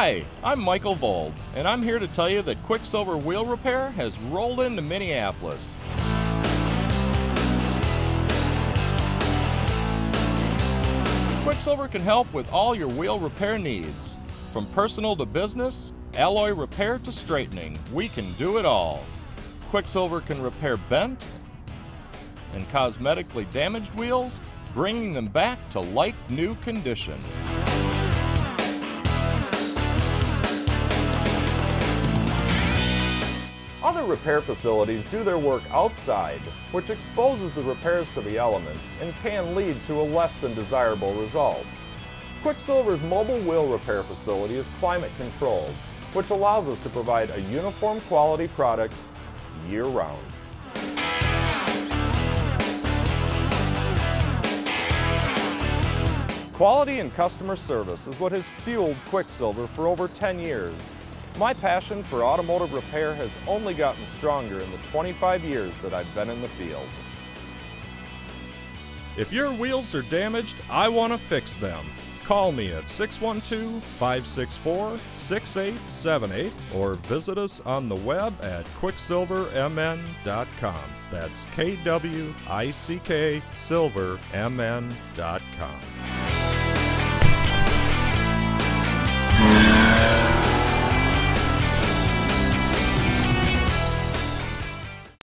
Hi, I'm Michael Vold, and I'm here to tell you that KwickSilver Wheel Repair has rolled into Minneapolis. KwickSilver can help with all your wheel repair needs. From personal to business, alloy repair to straightening, we can do it all. KwickSilver can repair bent and cosmetically damaged wheels, bringing them back to like new condition. Other repair facilities do their work outside, which exposes the repairs to the elements and can lead to a less than desirable result. KwickSilver's mobile wheel repair facility is climate controlled, which allows us to provide a uniform quality product year-round. Quality and customer service is what has fueled KwickSilver for over 10 years. My passion for automotive repair has only gotten stronger in the 25 years that I've been in the field. If your wheels are damaged, I want to fix them. Call me at 612-564-6878 or visit us on the web at KwickSilverMN.com. That's KWICK SilverMN.com.